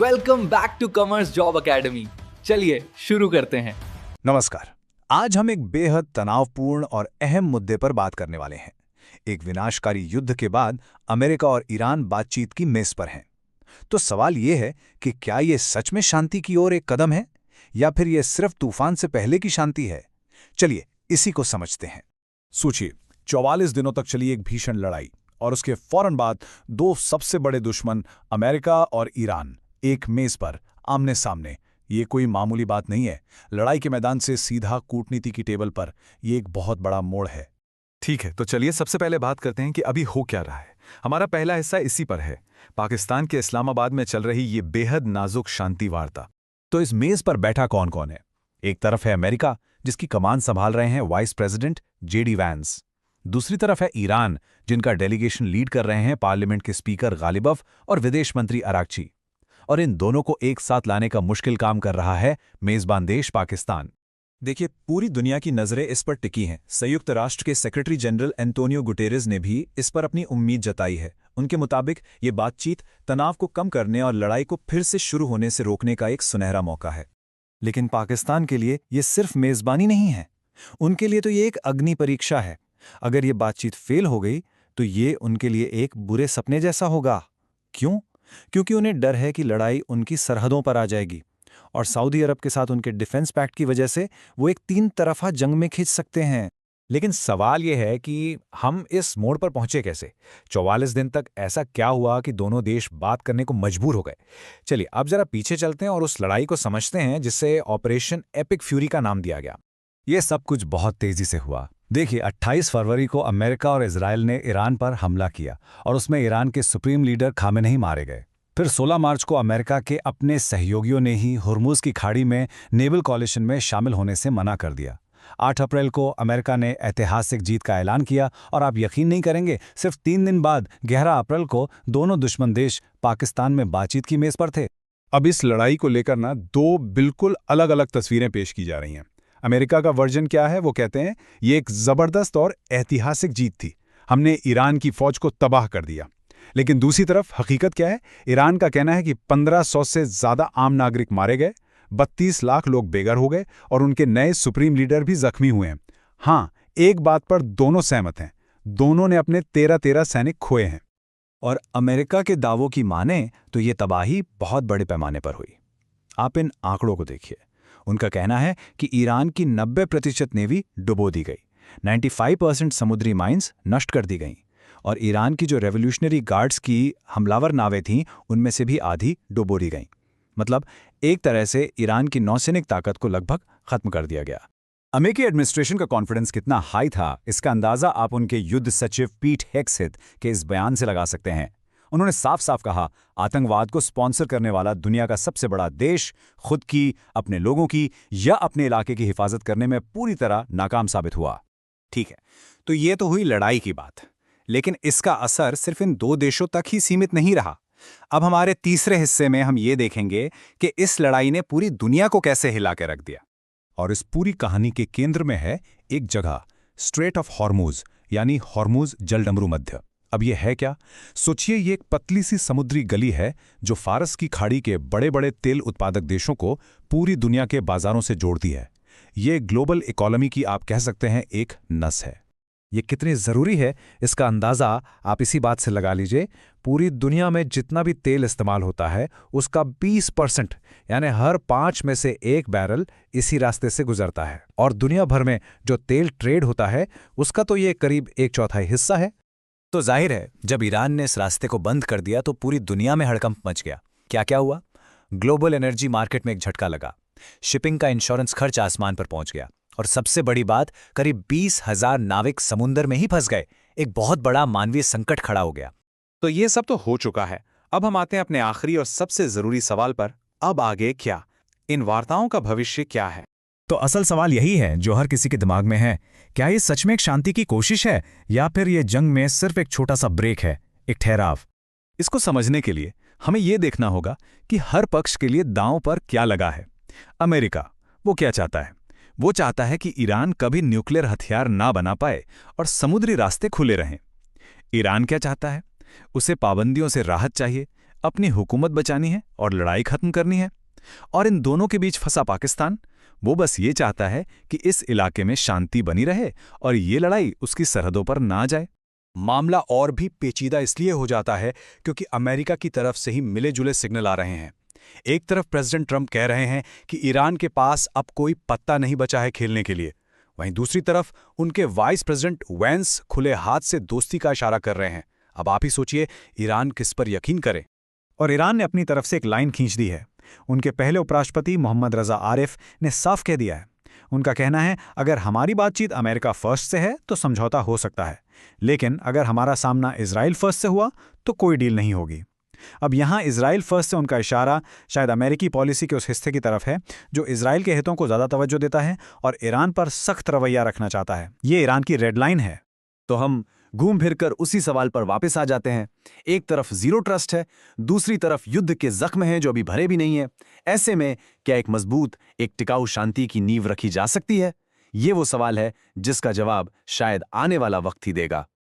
Welcome back to commerce job academy. चलिए शुरू करते हैं। नमस्कार। आज हम एक बेहद तनावपूर्ण और अहम मुद्दे पर बात करने वाले हैं। एक विनाशकारी युद्ध के बाद अमेरिका और ईरान बातचीत की मेज पर हैं। तो सवाल ये है कि क्या ये सच में शांति की ओर एक कदम है या फिर ये सिर्फ तूफान से पहले की शांति है? चलिए इसी को समझते हैं। सोचिए, 44 दिनों तक चली एक भीषण लड़ाई और उसके फौरन बाद दो सबसे बड़े दुश्मन अमेरिका और ईरान एक मेज पर आमने सामने। ये कोई मामूली बात नहीं है। लड़ाई के मैदान से सीधा कूटनीति की टेबल पर ये एक बहुत बड़ा मोड़ है। ठीक है, तो चलिए सबसे पहले बात करते हैं कि अभी हो क्या रहा है। हमारा पहला हिस्सा इसी पर है, पाकिस्तान के इस्लामाबाद में चल रही ये बेहद नाजुक शांति वार्ता। तो इस मेज पर बैठा कौन कौन है? एक तरफ है अमेरिका, जिसकी कमान संभाल रहे हैं वाइस प्रेसिडेंट जेडी वैंस। दूसरी तरफ है ईरान, जिनका डेलीगेशन लीड कर रहे हैं पार्लियामेंट के स्पीकर गालिबफ और विदेश मंत्री अरागची। और इन दोनों को एक साथ लाने का मुश्किल काम कर रहा है मेजबान देश पाकिस्तान। देखिए, पूरी दुनिया की नज़रें इस पर टिकी हैं। संयुक्त राष्ट्र के सेक्रेटरी जनरल एंटोनियो गुटेरेस ने भी इस पर अपनी उम्मीद जताई है। उनके मुताबिक ये बातचीत तनाव को कम करने और लड़ाई को फिर से शुरू होने से रोकने का एक सुनहरा मौका है। लेकिन पाकिस्तान के लिए ये सिर्फ मेज़बानी नहीं है, उनके लिए तो ये एक अग्नि परीक्षा है। अगर ये बातचीत फेल हो गई तो ये उनके लिए एक बुरे सपने जैसा होगा। क्यों? क्योंकि उन्हें डर है कि लड़ाई उनकी सरहदों पर आ जाएगी और सऊदी अरब के साथ उनके डिफेंस पैक्ट की वजह से वो एक तीन तरफा जंग में खिंच सकते हैं। लेकिन सवाल यह है कि हम इस मोड़ पर पहुंचे कैसे? 44 दिन तक ऐसा क्या हुआ कि दोनों देश बात करने को मजबूर हो गए? चलिए अब जरा पीछे चलते हैं और उस लड़ाई को समझते हैं जिसे ऑपरेशन एपिक फ्यूरी का नाम दिया गया। यह सब कुछ बहुत तेजी से हुआ। देखिए, 28 फरवरी को अमेरिका और इजराइल ने ईरान पर हमला किया और उसमें ईरान के सुप्रीम लीडर खामेनेई मारे गए। फिर 16 मार्च को अमेरिका के अपने सहयोगियों ने ही हुर्मुज की खाड़ी में नेवल कॉलिशन में शामिल होने से मना कर दिया। 8 अप्रैल को अमेरिका ने ऐतिहासिक जीत का ऐलान किया और आप यकीन नहीं करेंगे, सिर्फ 3 दिन बाद 11 अप्रैल को दोनों दुश्मन देश पाकिस्तान में बातचीत की मेज पर थे। अब इस लड़ाई को लेकर दो बिल्कुल अलग अलग तस्वीरें पेश की जा रही हैं। अमेरिका का वर्जन क्या है? वो कहते हैं ये एक जबरदस्त और ऐतिहासिक जीत थी, हमने ईरान की फौज को तबाह कर दिया। लेकिन दूसरी तरफ हकीकत क्या है? ईरान का कहना है कि 1500 से ज्यादा आम नागरिक मारे गए, 32 लाख लोग बेघर हो गए और उनके नए सुप्रीम लीडर भी जख्मी हुए हैं। हाँ, एक बात पर दोनों सहमत हैं, दोनों ने अपने 13 सैनिक खोए हैं। और अमेरिका के दावों की माने तो ये तबाही बहुत बड़े पैमाने पर हुई। आप इन आंकड़ों को देखिए। उनका कहना है कि ईरान की 90% नेवी डुबो दी गई, 95% समुद्री माइंस नष्ट कर दी गईं और ईरान की जो रेवोल्यूशनरी गार्ड्स की हमलावर नावें थीं उनमें से भी आधी डुबो दी गईं। मतलब एक तरह से ईरान की नौसैनिक ताकत को लगभग खत्म कर दिया गया। अमेरिकी एडमिनिस्ट्रेशन का कॉन्फिडेंस कितना हाई था, इसका अंदाजा आप उनके युद्ध सचिव पीट हेग्सेथ के इस बयान से लगा सकते हैं। उन्होंने साफ साफ कहा, आतंकवाद को स्पॉन्सर करने वाला दुनिया का सबसे बड़ा देश खुद की, अपने लोगों की या अपने इलाके की हिफाजत करने में पूरी तरह नाकाम साबित हुआ। ठीक है, तो ये तो हुई लड़ाई की बात, लेकिन इसका असर सिर्फ इन दो देशों तक ही सीमित नहीं रहा। अब हमारे तीसरे हिस्से में हम ये देखेंगे कि इस लड़ाई ने पूरी दुनिया को कैसे हिला के रख दिया। और इस पूरी कहानी के केंद्र में है एक जगह, स्ट्रेट ऑफ हॉर्मुज, यानी हॉर्मुज जलडमरू मध्य। अब ये है क्या? सोचिए, ये एक पतली सी समुद्री गली है जो फारस की खाड़ी के बड़े बड़े तेल उत्पादक देशों को पूरी दुनिया के बाजारों से जोड़ती है। ये ग्लोबल इकोनॉमी की आप कह सकते हैं एक नस है। ये कितनी ज़रूरी है इसका अंदाज़ा आप इसी बात से लगा लीजिए। पूरी दुनिया में जितना भी तेल इस्तेमाल होता है उसका 20% यानी हर 5 में से 1 बैरल इसी रास्ते से गुजरता है। और दुनिया भर में जो तेल ट्रेड होता है उसका तो ये करीब 1/4 हिस्सा है। तो जाहिर है, जब ईरान ने इस रास्ते को बंद कर दिया तो पूरी दुनिया में हड़कंप मच गया। क्या क्या हुआ? ग्लोबल एनर्जी मार्केट में एक झटका लगा, शिपिंग का इंश्योरेंस खर्च आसमान पर पहुंच गया और सबसे बड़ी बात, करीब 20,000 नाविक समुद्र में ही फंस गए। एक बहुत बड़ा मानवीय संकट खड़ा हो गया। तो ये सब तो हो चुका है। अब हम आते हैं अपने आखिरी और सबसे जरूरी सवाल पर, अब आगे क्या? इन वार्ताओं का भविष्य क्या है? तो असल सवाल यही है जो हर किसी के दिमाग में है। क्या ये सच में एक शांति की कोशिश है या फिर ये जंग में सिर्फ एक छोटा सा ब्रेक है, एक ठहराव? इसको समझने के लिए हमें ये देखना होगा कि हर पक्ष के लिए दांव पर क्या लगा है। अमेरिका, वो क्या चाहता है? वो चाहता है कि ईरान कभी न्यूक्लियर हथियार ना बना पाए और समुद्री रास्ते खुले रहें। ईरान क्या चाहता है? उसे पाबंदियों से राहत चाहिए, अपनी हुकूमत बचानी है और लड़ाई खत्म करनी है। और इन दोनों के बीच फंसा पाकिस्तान, वो बस ये चाहता है कि इस इलाके में शांति बनी रहे और ये लड़ाई उसकी सरहदों पर ना जाए। मामला और भी पेचीदा इसलिए हो जाता है क्योंकि अमेरिका की तरफ से ही मिले जुले सिग्नल आ रहे हैं। एक तरफ प्रेसिडेंट ट्रंप कह रहे हैं कि ईरान के पास अब कोई पत्ता नहीं बचा है खेलने के लिए, वहीं दूसरी तरफ उनके वाइस प्रेसिडेंट वेंस खुले हाथ से दोस्ती का इशारा कर रहे हैं। अब आप ही सोचिए, ईरान किस पर यकीन करे। और ईरान ने अपनी तरफ से एक लाइन खींच दी है। उनके पहले उपराष्ट्रपति मोहम्मद रजा आरिफ ने साफ कह दिया है। उनका कहना है, अगर हमारी बातचीत अमेरिका फर्स्ट से है तो समझौता हो सकता है, लेकिन अगर हमारा सामना इजराइल फर्स्ट से हुआ तो कोई डील नहीं होगी। अब यहाँ इजराइल फर्स्ट से उनका इशारा शायद अमेरिकी पॉलिसी के उस हिस्से की तरफ है जो इजराइल के हितों को ज़्यादा तवज्जो देता है और ईरान पर सख्त रवैया रखना चाहता है। ये ईरान की रेड लाइन है। तो हम घूम फिर कर उसी सवाल पर वापस आ जाते हैं। एक तरफ जीरो ट्रस्ट है, दूसरी तरफ युद्ध के जख्म हैं जो अभी भरे भी नहीं है। ऐसे में क्या एक मजबूत, एक टिकाऊ शांति की नींव रखी जा सकती है? ये वो सवाल है जिसका जवाब शायद आने वाला वक्त ही देगा।